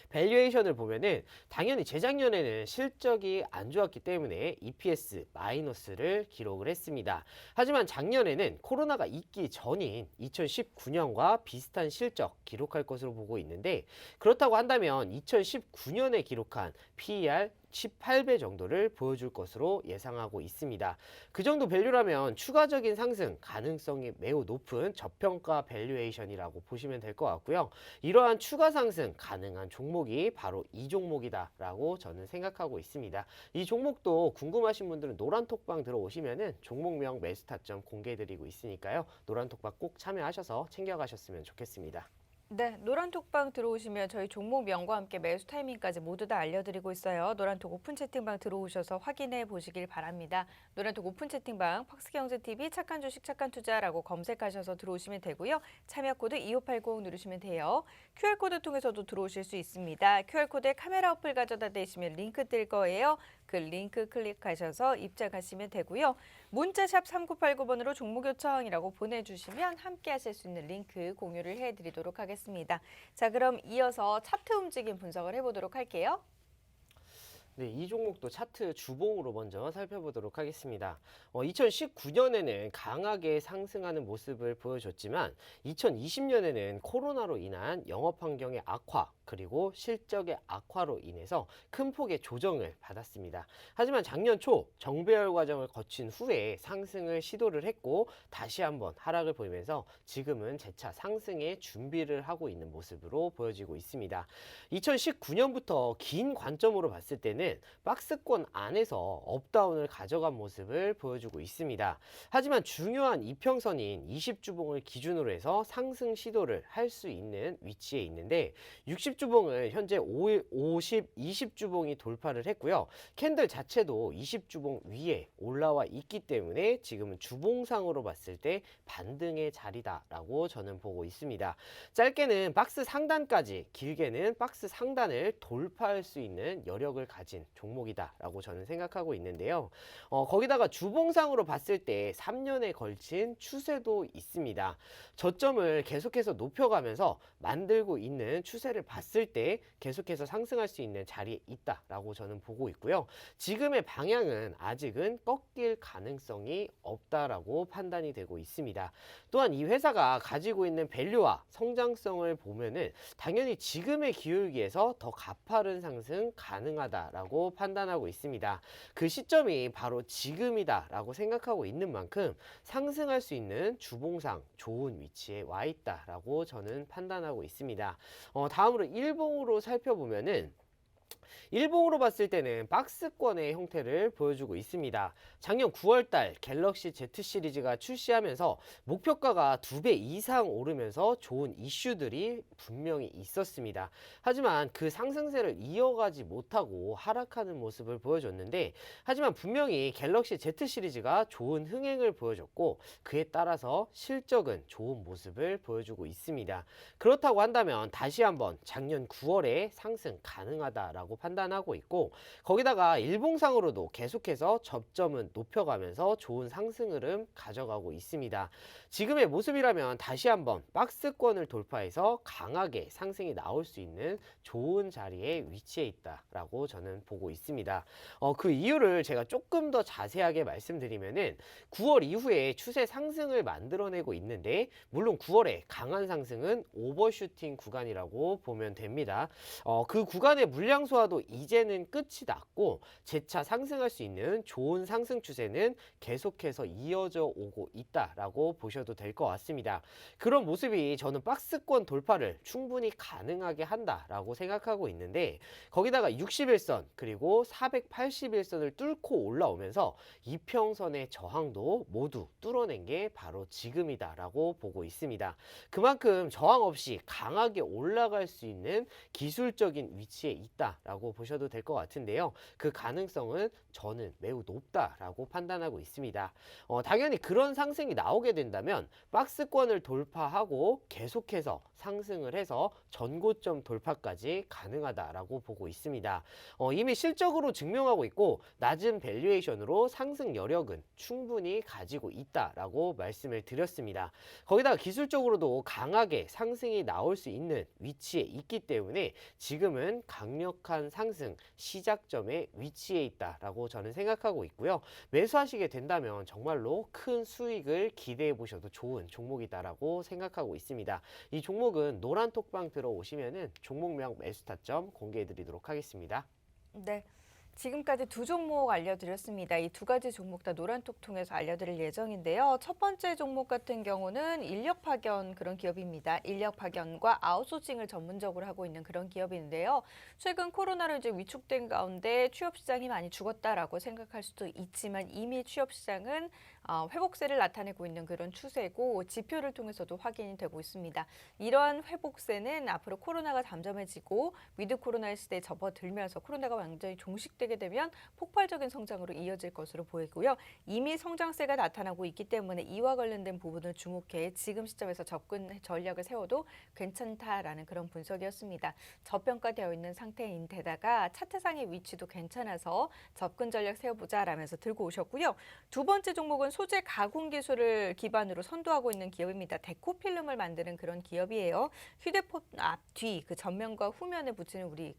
밸류에이션을 보면은 당연히 재작년에는 실적이 안 좋았기 때문에 EPS 마이너스를 기록을 했습니다. 하지만 작년에는 코로나가 있기 전인 2019년과 비슷한 실적 기록할 것으로 보고 있는데 그렇다고 한다면 2019년에 기록한 PER 18배 정도를 보여줄 것으로 예상하고 있습니다. 그 정도 밸류라면 추가적인 상승 가능성이 매우 높은 저평가 밸류에이션이라고 보시면 될 것 같고요. 이러한 추가 상승 가능한 종목이 바로 이 종목이다라고 저는 생각하고 있습니다. 이 종목도 궁금하신 분들은 노란톡방 들어오시면은 종목명 매수 타점 공개해드리고 있으니까요. 노란톡방 꼭 참여하셔서 챙겨가셨으면 좋겠습니다. 네, 노란톡방 들어오시면 저희 종목명과 함께 매수 타이밍까지 모두 다 알려드리고 있어요. 노란톡 오픈 채팅방 들어오셔서 확인해 보시길 바랍니다. 노란톡 오픈 채팅방 팍스경제TV 착한 주식 착한 투자라고 검색하셔서 들어오시면 되고요. 참여 코드 2580 누르시면 돼요. QR코드 통해서도 들어오실 수 있습니다. QR코드에 카메라 어플 가져다 대시면 링크 뜰 거예요. 그 링크 클릭하셔서 입장하시면 되고요. 문자샵 3989번으로 종목 요청이라고 보내주시면 함께 하실 수 있는 링크 공유를 해드리도록 하겠습니다. 자, 그럼 이어서 차트 움직임 분석을 해보도록 할게요. 네, 이 종목도 차트 주봉으로 먼저 살펴보도록 하겠습니다. 2019년에는 강하게 상승하는 모습을 보여줬지만 2020년에는 코로나로 인한 영업 환경의 악화 그리고 실적의 악화로 인해서 큰 폭의 조정을 받았습니다. 하지만 작년 초 정배열 과정을 거친 후에 상승을 시도를 했고 다시 한번 하락을 보이면서 지금은 재차 상승의 준비를 하고 있는 모습으로 보여지고 있습니다. 2019년부터 긴 관점으로 봤을 때는 박스권 안에서 업다운을 가져간 모습을 보여주고 있습니다. 하지만 중요한 이평선인 20주봉을 기준으로 해서 상승 시도를 할 수 있는 위치에 있는데 60주봉을 현재 20주봉이 돌파를 했고요. 캔들 자체도 20주봉 위에 올라와 있기 때문에 지금은 주봉상으로 봤을 때 반등의 자리다라고 저는 보고 있습니다. 짧게는 박스 상단까지, 길게는 박스 상단을 돌파할 수 있는 여력을 가진 종목이다라고 저는 생각하고 있는데요. 거기다가 주봉상으로 봤을 때 3년에 걸친 추세도 있습니다. 저점을 계속해서 높여가면서 만들고 있는 추세를 봤을 때 계속해서 상승할 수 있는 자리에 있다라고 저는 보고 있고요. 지금의 방향은 아직은 꺾일 가능성이 없다라고 판단이 되고 있습니다. 또한 이 회사가 가지고 있는 밸류와 성장성을 보면은 당연히 지금의 기울기에서 더 가파른 상승 가능하다라고 판단하고 있습니다. 그 시점이 바로 지금이다라고 생각하고 있는 만큼 상승할 수 있는 주봉상 좋은 위치에 와 있다라고 저는 판단하고 있습니다. 다음으로 일봉으로 살펴보면은 일봉으로 봤을 때는 박스권의 형태를 보여주고 있습니다. 작년 9월달 갤럭시 Z 시리즈가 출시하면서 목표가가 2배 이상 오르면서 좋은 이슈들이 분명히 있었습니다. 하지만 그 상승세를 이어가지 못하고 하락하는 모습을 보여줬는데 하지만 분명히 갤럭시 Z 시리즈가 좋은 흥행을 보여줬고 그에 따라서 실적은 좋은 모습을 보여주고 있습니다. 그렇다고 한다면 다시 한번 작년 9월에 상승 가능하다라고 판단하고 있고 거기다가 일봉상으로도 계속해서 접점은 높여가면서 좋은 상승 흐름 가져가고 있습니다. 지금의 모습이라면 다시 한번 박스권을 돌파해서 강하게 상승이 나올 수 있는 좋은 자리에 위치해 있다라고 저는 보고 있습니다. 그 이유를 제가 조금 더 자세하게 말씀드리면은 9월 이후에 추세 상승을 만들어내고 있는데 물론 9월에 강한 상승은 오버슈팅 구간이라고 보면 됩니다. 그 구간의 물량 소화도 이제는 끝이 났고 재차 상승할 수 있는 좋은 상승 추세는 계속해서 이어져 오고 있다라고 보셔도 될 것 같습니다. 그런 모습이 저는 박스권 돌파를 충분히 가능하게 한다라고 생각하고 있는데 거기다가 61선 그리고 481선을 뚫고 올라오면서 이평선의 저항도 모두 뚫어낸 게 바로 지금이다라고 보고 있습니다. 그만큼 저항 없이 강하게 올라갈 수 있는 기술적인 위치에 있다라고 보셔도 될 것 같은데요. 그 가능성은 저는 매우 높다라고 판단하고 있습니다. 당연히 그런 상승이 나오게 된다면 박스권을 돌파하고 계속해서 상승을 해서 전고점 돌파까지 가능하다라고 보고 있습니다. 이미 실적으로 증명하고 있고 낮은 밸류에이션으로 상승 여력은 충분히 가지고 있다라고 말씀을 드렸습니다. 거기다가 기술적으로도 강하게 상승이 나올 수 있는 위치에 있기 때문에 지금은 강력한 상승 시작점에 위치해 있다라고 저는 생각하고 있고요. 매수하시게 된다면 정말로 큰 수익을 기대해 보셔도 좋은 종목이다라고 생각하고 있습니다. 이 종목은 노란 톡방 들어오시면은 종목명 매수 타점 공개해 드리도록 하겠습니다. 네. 지금까지 두 종목 알려드렸습니다. 이 두 가지 종목 다 노란톡 통해서 알려드릴 예정인데요. 첫 번째 종목 같은 경우는 인력 파견 그런 기업입니다. 인력 파견과 아웃소싱을 전문적으로 하고 있는 그런 기업인데요. 최근 코로나로 이제 위축된 가운데 취업 시장이 많이 죽었다라고 생각할 수도 있지만 이미 취업 시장은 회복세를 나타내고 있는 그런 추세고 지표를 통해서도 확인이 되고 있습니다. 이러한 회복세는 앞으로 코로나가 잠잠해지고 위드 코로나 시대에 접어들면서 코로나가 완전히 종식되게 되면 폭발적인 성장으로 이어질 것으로 보이고요. 이미 성장세가 나타나고 있기 때문에 이와 관련된 부분을 주목해 지금 시점에서 접근 전략을 세워도 괜찮다라는 그런 분석이었습니다. 저평가되어 있는 상태인데다가 차트상의 위치도 괜찮아서 접근 전략 세워보자라면서 들고 오셨고요. 두 번째 종목은 소재 가공 기술을 기반으로 선도하고 있는 기업입니다. 데코필름을 만드는 그런 기업이에요. 휴대폰 앞뒤 그 전면과 후면에 붙이는 우리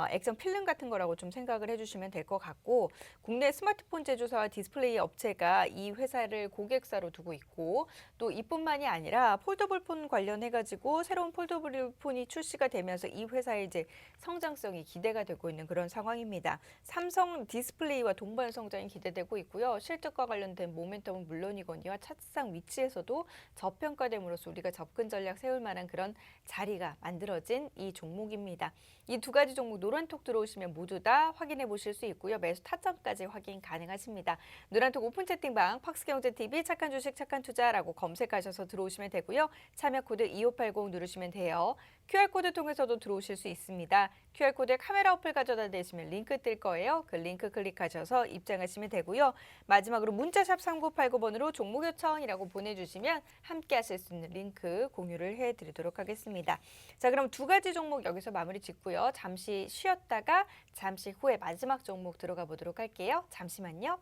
액션 필름 같은 거라고 좀 생각을 해주시면 될 것 같고 국내 스마트폰 제조사와 디스플레이 업체가 이 회사를 고객사로 두고 있고 또 이뿐만이 아니라 폴더블폰 관련해가지고 새로운 폴더블폰이 출시가 되면서 이 회사의 이제 성장성이 기대가 되고 있는 그런 상황입니다. 삼성 디스플레이와 동반 성장이 기대되고 있고요. 실적과 관련된 모멘텀은 물론이거니와 차트상 위치에서도 저평가됨으로써 우리가 접근 전략 세울 만한 그런 자리가 만들어진 이 종목입니다. 이 두 가지 종목 노란톡 들어오시면 모두 다 확인해 보실 수 있고요. 매수 타점까지 확인 가능하십니다. 노란톡 오픈 채팅방 팍스경제TV 착한 주식 착한 투자라고 검색하셔서 들어오시면 되고요. 참여 코드 2580 누르시면 돼요. QR코드 통해서도 들어오실 수 있습니다. QR코드에 카메라 어플 가져다 대시면 링크 뜰 거예요. 그 링크 클릭하셔서 입장하시면 되고요. 마지막으로 문자샵 3989번으로 종목 요청이라고 보내주시면 함께 하실 수 있는 링크 공유를 해드리도록 하겠습니다. 자, 그럼 두 가지 종목 여기서 마무리 짓고요. 잠시 쉬었다가 잠시 후에 마지막 종목 들어가 보도록 할게요. 잠시만요.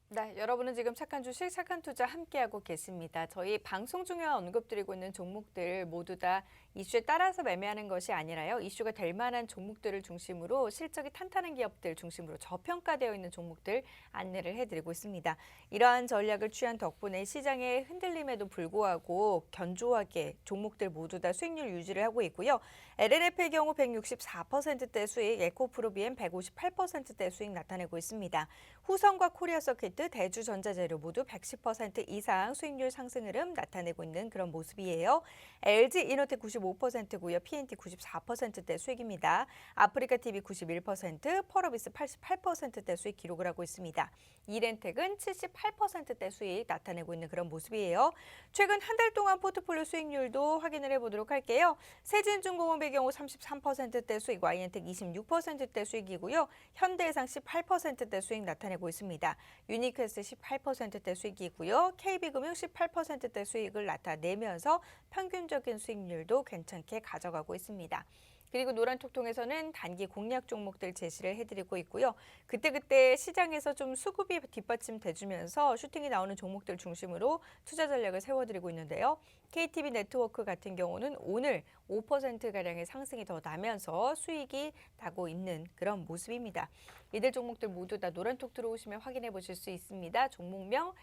네, 여러분은 지금 착한 주식, 착한 투자 함께하고 계십니다. 저희 방송 중에 언급드리고 있는 종목들 모두 다 이슈에 따라서 매매하는 것이 아니라요. 이슈가 될 만한 종목들을 중심으로 실적이 탄탄한 기업들 중심으로 저평가되어 있는 종목들 안내를 해드리고 있습니다. 이러한 전략을 취한 덕분에 시장의 흔들림에도 불구하고 견조하게 종목들 모두 다 수익률 유지를 하고 있고요. LNF의 경우 164%대 수익, 에코프로비엠 158%대 수익 나타내고 있습니다. 후성과 코리아서킷, 대주전자재료 모두 110% 이상 수익률 상승 흐름 나타내고 있는 그런 모습이에요. LG이노텍 95%고요. PNT 94%대 수익입니다. 아프리카TV 91%, 펄어비스 88%대 수익 기록을 하고 있습니다. 이렌텍은 78%대 수익 나타내고 있는 그런 모습이에요. 최근 한 달 동안 포트폴리오 수익률도 확인을 해보도록 할게요. 세진중공업의 경우 33%대 수익, YN텍 26%대 수익이고요. 현대해상 18%대 수익 나타내고 있습니다. 유니크웨스 18%대 수익이고요. KB금융 18%대 수익을 나타내면서 평균적인 수익률도 괜찮게 가져가고 있습니다. 그리고 노란톡통에서는 단기 공략 종목들 제시를 해드리고 있고요. 그때그때 시장에서 좀 수급이 뒷받침돼주면서 슈팅이 나오는 종목들 중심으로 투자 전략을 세워드리고 있는데요. KTB 네트워크 같은 경우는 오늘 5%가량의 상승이 더 나면서 수익이 나고 있는 그런 모습입니다. 이들 종목들 모두 다 노란톡 들어오시면 확인해 보실 수 있습니다. 종목명,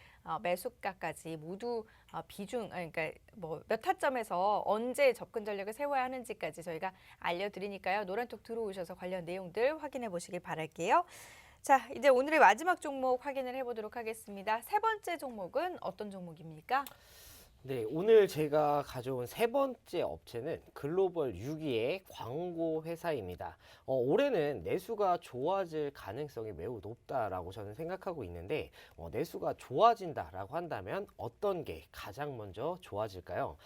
매수가까지 모두 비중, 그러니까 몇 타점에서 언제 접근 전략을 세워야 하는지까지 저희가 알려드리니까요. 노란톡 들어오셔서 관련 내용들 확인해 보시길 바랄게요. 자, 이제 오늘의 마지막 종목 확인을 해보도록 하겠습니다. 세 번째 종목은 어떤 종목입니까? 네, 오늘 제가 가져온 세 번째 업체는 글로벌 6위의 광고 회사입니다. 올해는 내수가 좋아질 가능성이 매우 높다라고 저는 생각하고 있는데 내수가 좋아진다라고 한다면 어떤 게 가장 먼저 좋아질까요?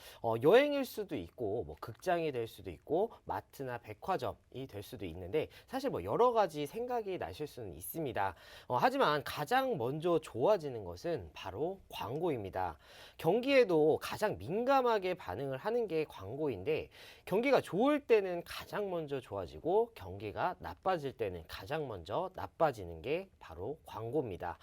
여행일 수도 있고 극장이 될 수도 있고 마트나 백화점이 될 수도 있는데 사실 여러 가지 생각이 나실 수는 있습니다. 하지만 가장 먼저 좋아지는 것은 바로 광고입니다. 경기에도 실제로 가장 민감하게 반응을 하는 게 광고인데 경기가 좋을 때는 가장 먼저 좋아지고 경기가 나빠질 때는 가장 먼저 나빠지는 게 바로 광고입니다.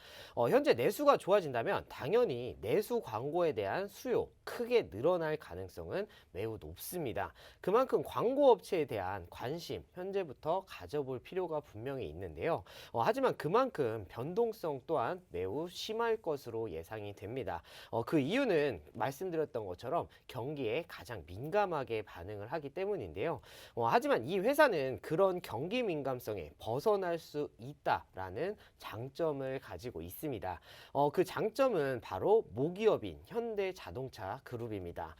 현재 내수가 좋아진다면 당연히 내수 광고에 대한 수요 크게 늘어날 가능성은 매우 높습니다. 그만큼 광고 업체에 대한 관심 현재부터 가져볼 필요가 분명히 있는데요. 하지만 그만큼 변동성 또한 매우 심할 것으로 예상이 됩니다. 그 이유는 말씀드렸던 것처럼 경기에 가장 민감하게 반응을 하기 때문인데요. 하지만 이 회사는 그런 경기 민감성에 벗어날 수 있다라는 장점을 가지고 있습니다. 그 장점은 바로 모기업인 현대자동차 그룹입니다.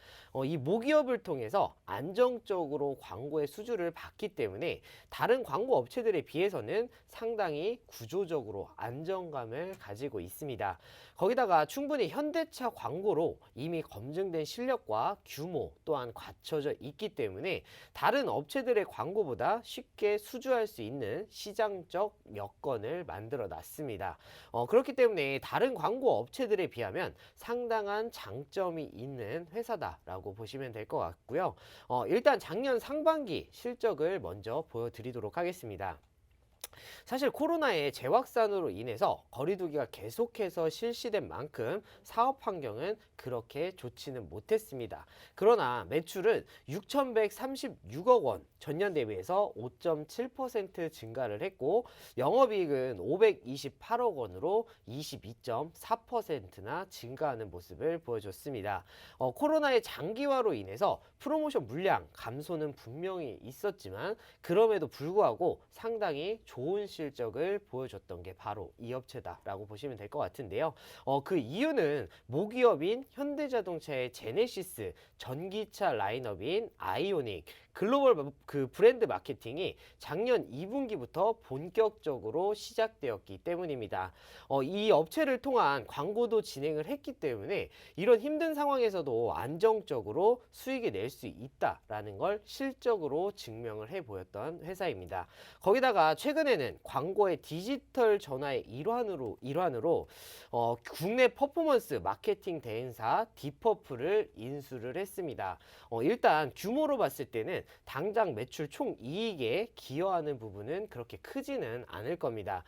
이 모기업을 통해서 안정적으로 광고의 수주를 받기 때문에 다른 광고 업체들에 비해서는 상당히 구조적으로 안정감을 가지고 있습니다. 거기다가 충분히 현대차 광고로 이미 검증된 실력과 규모 또한 갖춰져 있기 때문에 다른 업체들의 광고보다 쉽게 수주할 수 있는 시장적 여건을 만들어 놨습니다. 그렇기 때문에 다른 광고 업체들에 비하면 상당한 장점이 있는 회사다라고 보시면 될 것 같고요. 일단 작년 상반기 실적을 먼저 보여드리도록 하겠습니다. 사실 코로나의 재확산으로 인해서 거리두기가 계속해서 실시된 만큼 사업 환경은 그렇게 좋지는 못했습니다. 그러나 매출은 6,136억 원, 전년 대비해서 5.7% 증가를 했고 영업이익은 528억 원으로 22.4%나 증가하는 모습을 보여줬습니다. 코로나의 장기화로 인해서 프로모션 물량 감소는 분명히 있었지만 그럼에도 불구하고 상당히 좋은 실적을 보여줬던 게 바로 이 업체다라고 보시면 될 것 같은데요. 그 이유는 모기업인 현대자동차의 제네시스 전기차 라인업인 아이오닉 글로벌 그 브랜드 마케팅이 작년 2분기부터 본격적으로 시작되었기 때문입니다. 이 업체를 통한 광고도 진행을 했기 때문에 이런 힘든 상황에서도 안정적으로 수익을 낼 수 있다라는 걸 실적으로 증명을 해 보였던 회사입니다. 거기다가 최근에는 광고의 디지털 전환의 일환으로 국내 퍼포먼스 마케팅 대행사 디퍼플을 인수를 했습니다. 일단 규모로 봤을 때는 당장 매출 총 이익에 기여하는 부분은 그렇게 크지는 않을 겁니다.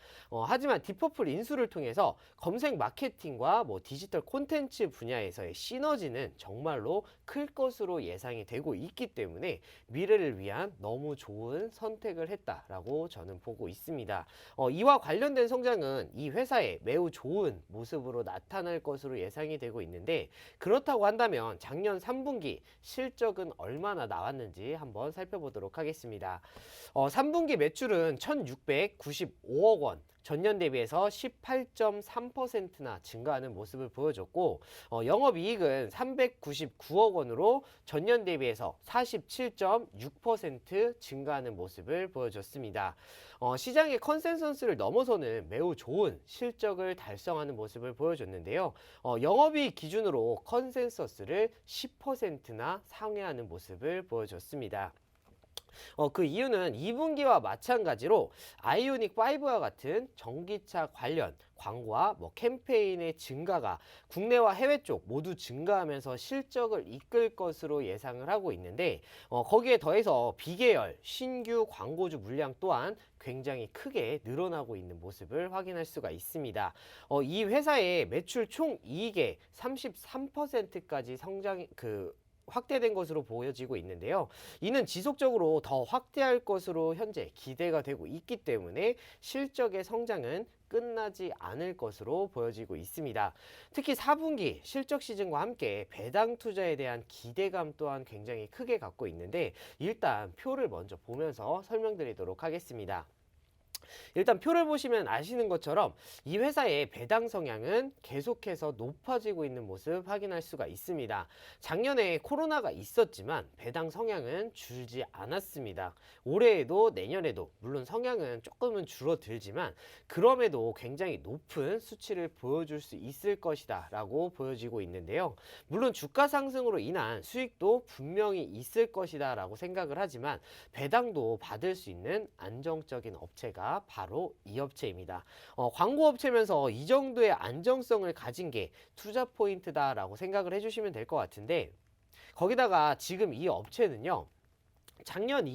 하지만 디퍼플 인수를 통해서 검색 마케팅과 디지털 콘텐츠 분야에서의 시너지는 정말로 클 것으로 예상이 되고 있기 때문에 미래를 위한 너무 좋은 선택을 했다라고 저는 보고 있습니다. 이와 관련된 성장은 이 회사의 매우 좋은 모습으로 나타날 것으로 예상이 되고 있는데 그렇다고 한다면 작년 3분기 실적은 얼마나 나왔는지 한번 살펴보도록 하겠습니다. 3분기 매출은 1,695억 원, 전년 대비해서 18.3%나 증가하는 모습을 보여줬고 영업이익은 399억 원으로 전년 대비해서 47.6% 증가하는 모습을 보여줬습니다. 시장의 컨센서스를 넘어서는 매우 좋은 실적을 달성하는 모습을 보여줬는데요. 영업이익 기준으로 컨센서스를 10%나 상회하는 모습을 보여줬습니다. 그 이유는 2분기와 마찬가지로 아이오닉 5와 같은 전기차 관련 광고와 캠페인의 증가가 국내와 해외 쪽 모두 증가하면서 실적을 이끌 것으로 예상을 하고 있는데 거기에 더해서 비계열 신규 광고주 물량 또한 굉장히 크게 늘어나고 있는 모습을 확인할 수가 있습니다. 이 회사의 매출 총 이익의 33%까지 확대된 것으로 보여지고 있는데요. 이는 지속적으로 더 확대할 것으로 현재 기대가 되고 있기 때문에 실적의 성장은 끝나지 않을 것으로 보여지고 있습니다. 특히 4분기 실적 시즌과 함께 배당 투자에 대한 기대감 또한 굉장히 크게 갖고 있는데 일단 표를 먼저 보면서 설명드리도록 하겠습니다. 일단 표를 보시면 아시는 것처럼 이 회사의 배당 성향은 계속해서 높아지고 있는 모습 확인할 수가 있습니다. 작년에 코로나가 있었지만 배당 성향은 줄지 않았습니다. 올해에도 내년에도 물론 성향은 조금은 줄어들지만 그럼에도 굉장히 높은 수치를 보여줄 수 있을 것이다 라고 보여지고 있는데요. 물론 주가 상승으로 인한 수익도 분명히 있을 것이다 라고 생각을 하지만 배당도 받을 수 있는 안정적인 업체가 회사가 바로 이 업체입니다. 광고 업체면서 이 정도의 안정성을 가진 게 투자 포인트다라고 생각을 해주시면 될 것 같은데, 거기다가 지금 이 업체는요, 작년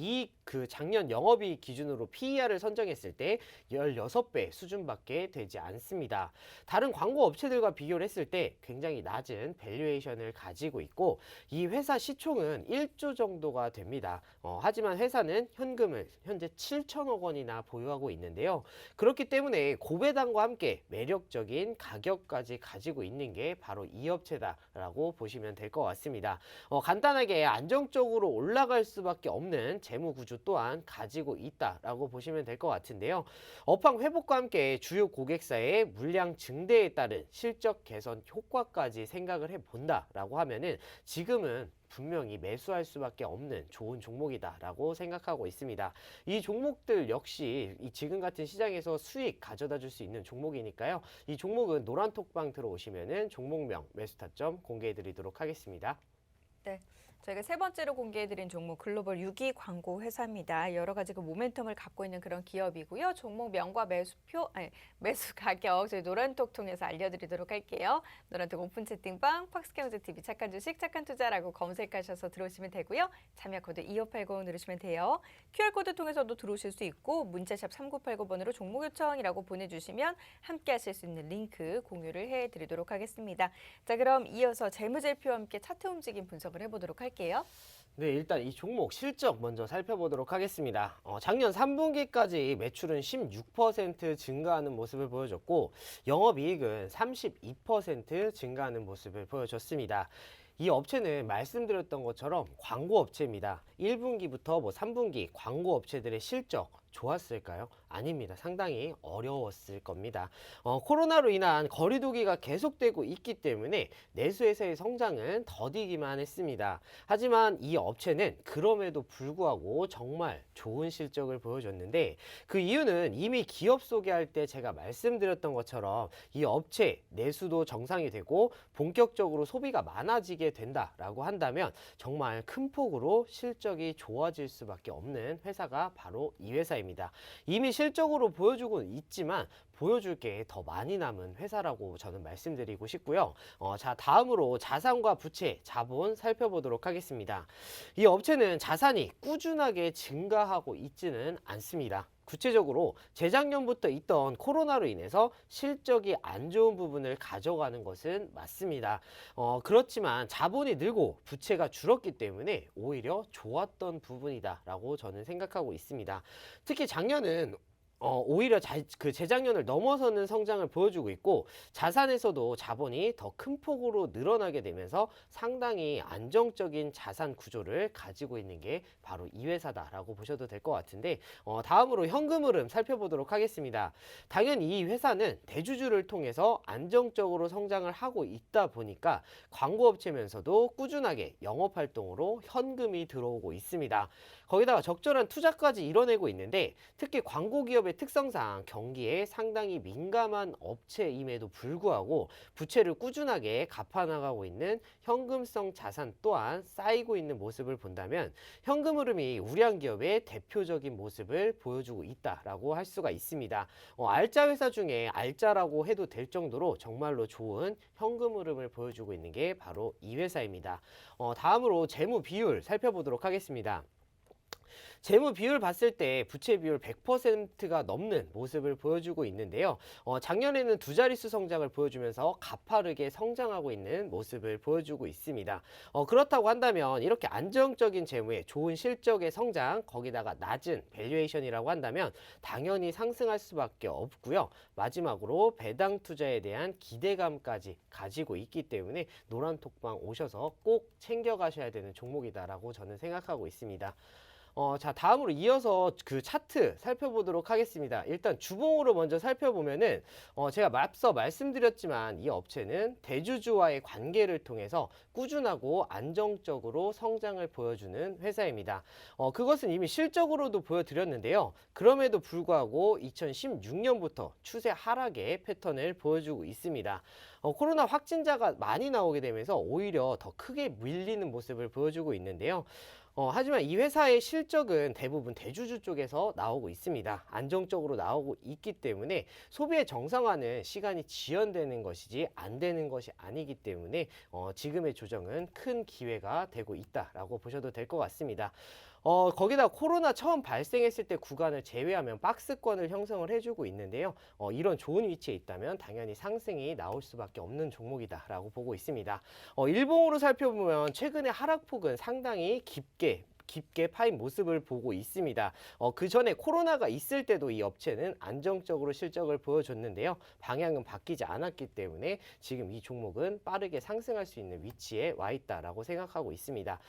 영업이익 기준으로 PER을 선정했을 때 16배 수준밖에 되지 않습니다. 다른 광고 업체들과 비교를 했을 때 굉장히 낮은 밸류에이션을 가지고 있고, 이 회사 시총은 1조 정도가 됩니다. 하지만 회사는 현금을 현재 7천억 원이나 보유하고 있는데요. 그렇기 때문에 고배당과 함께 매력적인 가격까지 가지고 있는 게 바로 이 업체다라고 보시면 될 것 같습니다. 간단하게 안정적으로 올라갈 수밖에 없는 재무 구조 또한 가지고 있다라고 보시면 될 것 같은데요. 업황 회복과 함께 주요 고객사의 물량 증대에 따른 실적 개선 효과까지 생각을 해본다라고 하면은 지금은 분명히 매수할 수밖에 없는 좋은 종목이다라고 생각하고 있습니다. 이 종목들 역시 이 지금 같은 시장에서 수익 가져다 줄 수 있는 종목이니까요. 이 종목은 노란톡방 들어오시면은 종목명, 매수 타점 공개해 드리도록 하겠습니다. 네. 저희가 세 번째로 공개해드린 종목 글로벌 유기 광고 회사입니다. 여러 가지 그 모멘텀을 갖고 있는 그런 기업이고요. 종목명과 매수 가격 저희 노란톡 통해서 알려드리도록 할게요. 노란톡 오픈 채팅방 팍스경제TV 착한 주식 착한 투자라고 검색하셔서 들어오시면 되고요. 참여 코드 2580 누르시면 돼요. QR코드 통해서도 들어오실 수 있고 문자샵 3989번으로 종목 요청이라고 보내주시면 함께 하실 수 있는 링크 공유를 해드리도록 하겠습니다. 자, 그럼 이어서 재무제표와 함께 차트 움직임 분석을 해보도록 할게요. 네, 일단 이 종목 실적 먼저 살펴보도록 하겠습니다. 작년 3분기까지 매출은 16% 증가하는 모습을 보여줬고, 영업이익은 32% 증가하는 모습을 보여줬습니다. 이 업체는 말씀드렸던 것처럼 광고 업체입니다. 1분기부터 3분기 광고 업체들의 실적 좋았을까요? 아닙니다. 상당히 어려웠을 겁니다. 코로나로 인한 거리두기가 계속되고 있기 때문에 내수에서의 성장은 더디기만 했습니다. 하지만 이 업체는 그럼에도 불구하고 정말 좋은 실적을 보여줬는데, 그 이유는 이미 기업 소개할 때 제가 말씀드렸던 것처럼 이 업체 내수도 정상이 되고 본격적으로 소비가 많아지게 된다라고 한다면 정말 큰 폭으로 실적이 좋아질 수밖에 없는 회사가 바로 이 회사입니다. 이미 실적으로 보여주고 있지만 보여줄 게 더 많이 남은 회사라고 저는 말씀드리고 싶고요. 자, 다음으로 자산과 부채, 자본 살펴보도록 하겠습니다. 이 업체는 자산이 꾸준하게 증가하고 있지는 않습니다. 구체적으로 재작년부터 있던 코로나로 인해서 실적이 안 좋은 부분을 가져가는 것은 맞습니다. 그렇지만 자본이 늘고 부채가 줄었기 때문에 오히려 좋았던 부분이다라고 저는 생각하고 있습니다. 특히 작년은 오히려 재작년을 넘어서는 성장을 보여주고 있고, 자산에서도 자본이 더 큰 폭으로 늘어나게 되면서 상당히 안정적인 자산 구조를 가지고 있는 게 바로 이 회사다라고 보셔도 될 것 같은데, 다음으로 현금 흐름 살펴보도록 하겠습니다. 당연히 이 회사는 대주주를 통해서 안정적으로 성장을 하고 있다 보니까 광고업체면서도 꾸준하게 영업활동으로 현금이 들어오고 있습니다. 거기다가 적절한 투자까지 이뤄내고 있는데, 특히 광고기업의 특성상 경기에 상당히 민감한 업체임에도 불구하고 부채를 꾸준하게 갚아나가고 있는 현금성 자산 또한 쌓이고 있는 모습을 본다면 현금 흐름이 우량 기업의 대표적인 모습을 보여주고 있다라고 할 수가 있습니다. 알짜 회사 중에 알짜라고 해도 될 정도로 정말로 좋은 현금 흐름을 보여주고 있는 게 바로 이 회사입니다. 다음으로 재무 비율 살펴보도록 하겠습니다. 재무 비율 봤을 때 부채 비율 100%가 넘는 모습을 보여주고 있는데요. 작년에는 두 자릿수 성장을 보여주면서 가파르게 성장하고 있는 모습을 보여주고 있습니다. 그렇다고 한다면 이렇게 안정적인 재무에 좋은 실적의 성장, 거기다가 낮은 밸류에이션이라고 한다면 당연히 상승할 수밖에 없고요. 마지막으로 배당 투자에 대한 기대감까지 가지고 있기 때문에 노란톡방 오셔서 꼭 챙겨가셔야 되는 종목이다라고 저는 생각하고 있습니다. 자, 다음으로 이어서 그 차트 살펴보도록 하겠습니다. 일단 주봉으로 먼저 살펴보면은 제가 앞서 말씀드렸지만 이 업체는 대주주와의 관계를 통해서 꾸준하고 안정적으로 성장을 보여주는 회사입니다. 그것은 이미 실적으로도 보여드렸는데요. 그럼에도 불구하고 2016년부터 추세 하락의 패턴을 보여주고 있습니다. 코로나 확진자가 많이 나오게 되면서 오히려 더 크게 밀리는 모습을 보여주고 있는데요. 하지만 이 회사의 실적은 대부분 대주주 쪽에서 나오고 있습니다. 안정적으로 나오고 있기 때문에 소비의 정상화는 시간이 지연되는 것이지 안 되는 것이 아니기 때문에 지금의 조정은 큰 기회가 되고 있다라고 보셔도 될 것 같습니다. 거기다 코로나 처음 발생했을 때 구간을 제외하면 박스권을 형성을 해주고 있는데요. 이런 좋은 위치에 있다면 당연히 상승이 나올 수밖에 없는 종목이다라고 보고 있습니다. 일봉으로 살펴보면 최근에 하락폭은 상당히 깊게 파인 모습을 보고 있습니다. 그 전에 코로나가 있을 때도 이 업체는 안정적으로 실적을 보여줬는데요. 방향은 바뀌지 않았기 때문에 지금 이 종목은 빠르게 상승할 수 있는 위치에 와 있다라고 생각하고 있습니다.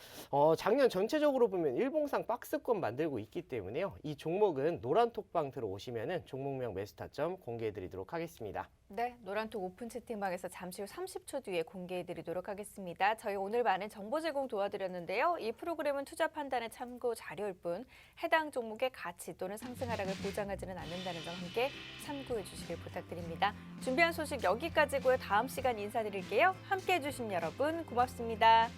작년 전체적으로 보면 일봉상 박스권 만들고 있기 때문에요. 이 종목은 노란톡방 들어오시면은 종목명 매수 타점 공개해 드리도록 하겠습니다. 네, 노란톡 오픈 채팅방에서 잠시 후 30초 뒤에 공개해드리도록 하겠습니다. 저희 오늘 많은 정보 제공 도와드렸는데요. 이 프로그램은 투자 판단의 참고 자료일 뿐 해당 종목의 가치 또는 상승 하락을 보장하지는 않는다는 점 함께 참고해 주시길 부탁드립니다. 준비한 소식 여기까지고요. 다음 시간 인사드릴게요. 함께해 주신 여러분 고맙습니다.